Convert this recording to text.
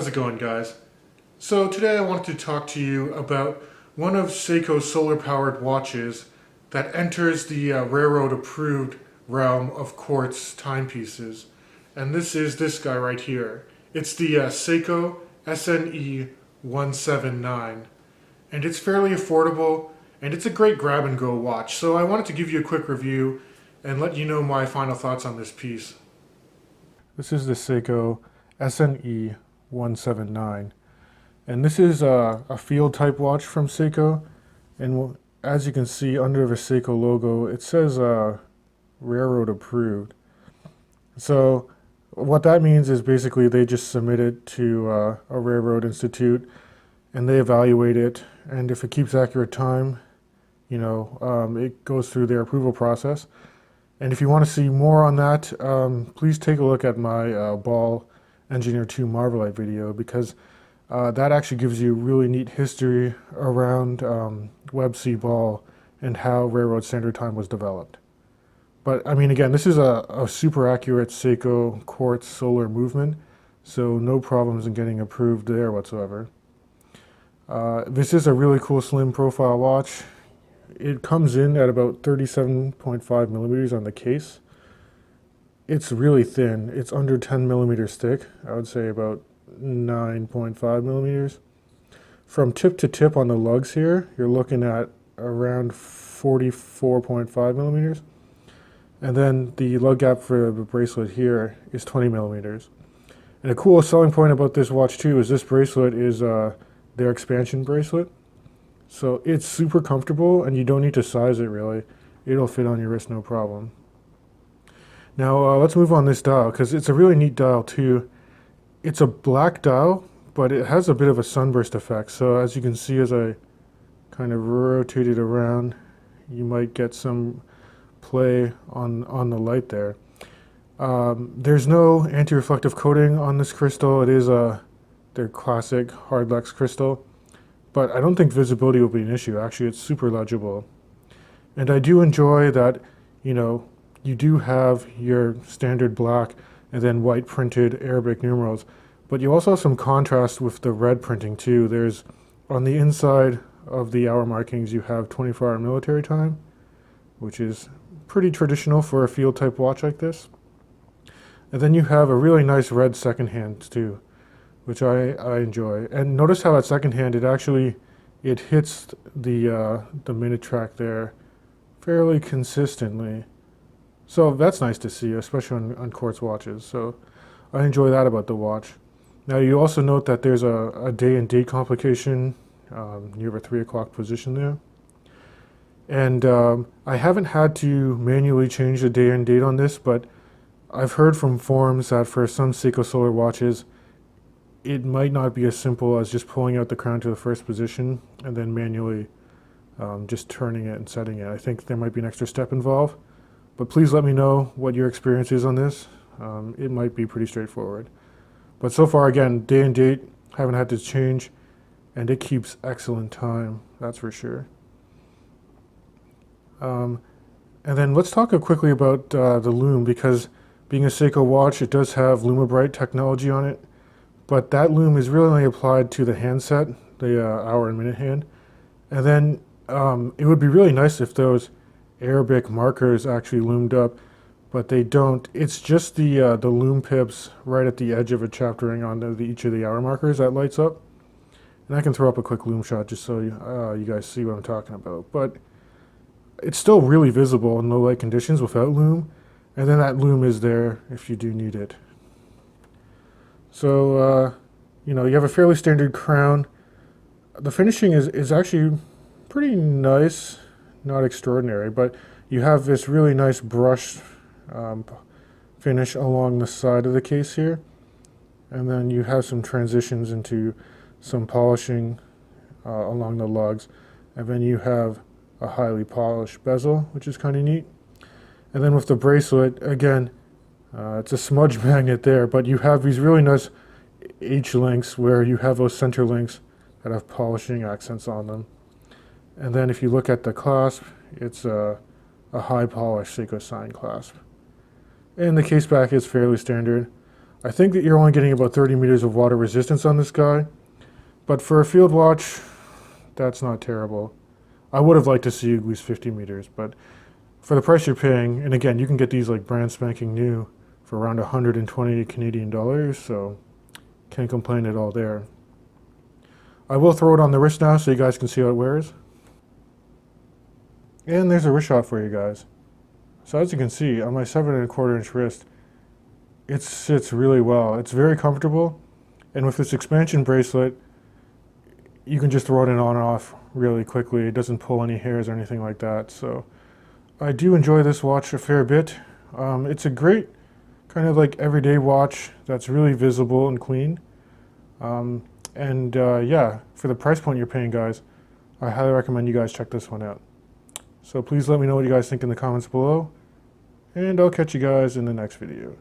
How's it going, guys? So today I wanted to talk to you about one of Seiko's solar-powered watches that enters the railroad-approved realm of quartz timepieces. And this is this guy right here. It's the Seiko SNE179. And it's fairly affordable, and it's a great grab-and-go watch. So I wanted to give you a quick review and let you know my final thoughts on this piece. This is the Seiko SNE179. And this is a field type watch from Seiko, and as you can see under the Seiko logo, it says railroad approved. So what that means is basically they just submit it to a railroad institute, and they evaluate it, and if it keeps accurate time, it goes through their approval process. And if you want to see more on that, please take a look at my Ball Engineer 2 Marvelite video, because that actually gives you really neat history around Webb C. Ball and how railroad standard time was developed. But I mean, again, this is a super accurate Seiko quartz solar movement, so no problems in getting approved there whatsoever. This is a really cool slim profile watch. It comes in at about 37.5 millimeters on the case. It's really thin. It's under 10 millimeters thick. I would say about 9.5 millimeters. From tip to tip on the lugs here, you're looking at around 44.5 millimeters. And then the lug gap for the bracelet here is 20 millimeters. And a cool selling point about this watch too is this bracelet is their expansion bracelet. So it's super comfortable, and you don't need to size it really. It'll fit on your wrist no problem. Now let's move on this dial, because it's a really neat dial too. It's a black dial, but it has a bit of a sunburst effect. So as you can see, as I kind of rotate it around, you might get some play on the light there. There's no anti-reflective coating on this crystal. It is their classic Hardlex crystal, but I don't think visibility will be an issue. Actually, it's super legible. And I do enjoy that, you do have your standard black and then white printed Arabic numerals, but you also have some contrast with the red printing too. There's, on the inside of the hour markings, you have 24-hour military time, which is pretty traditional for a field type watch like this. And then you have a really nice red second hand too, which I enjoy. And notice how at second hand it hits the minute track there fairly consistently. So that's nice to see, especially on quartz watches. So I enjoy that about the watch. Now you also note that there's a day and date complication near the 3 o'clock position there. And I haven't had to manually change the day and date on this, but I've heard from forums that for some Seiko Solar watches, it might not be as simple as just pulling out the crown to the first position and then manually just turning it and setting it. I think there might be an extra step involved. But please let me know what your experience is on this. It might be pretty straightforward. But so far, again, day and date, haven't had to change, and it keeps excellent time, that's for sure. And then let's talk quickly about the Lume, because being a Seiko watch, it does have Lume Bright technology on it, but that Lume is really only applied to the handset, the hour and minute hand. And then it would be really nice if those Arabic markers actually loomed up, but they don't. It's just the Lume pips right at the edge of a chapter ring on each of the hour markers that lights up. And I can throw up a quick Lume shot just so you guys see what I'm talking about. But it's still really visible in low light conditions without Lume, and then that Lume is there if you do need it. So you have a fairly standard crown. The finishing is actually pretty nice. Not extraordinary, but you have this really nice brush finish along the side of the case here, and then you have some transitions into some polishing along the lugs, and then you have a highly polished bezel, which is kind of neat. And then with the bracelet, again, it's a smudge magnet there, but you have these really nice H links where you have those center links that have polishing accents on them. And then if you look at the clasp, it's a high polish Seiko sign clasp. And the case back is fairly standard. I think that you're only getting about 30 meters of water resistance on this guy, but for a field watch, that's not terrible. I would have liked to see at least 50 meters, but for the price you're paying, and again, you can get these like brand spanking new for around 120 Canadian dollars, so can't complain at all there. I will throw it on the wrist now so you guys can see how it wears. And there's a wrist shot for you guys. So as you can see, on my 7¼ inch wrist, it sits really well. It's very comfortable, and with this expansion bracelet, you can just throw it in on and off really quickly. It doesn't pull any hairs or anything like that, so I do enjoy this watch a fair bit. It's a great kind of like everyday watch that's really visible and clean. Yeah, for the price point you're paying, guys, I highly recommend you guys check this one out. So please let me know what you guys think in the comments below, and I'll catch you guys in the next video.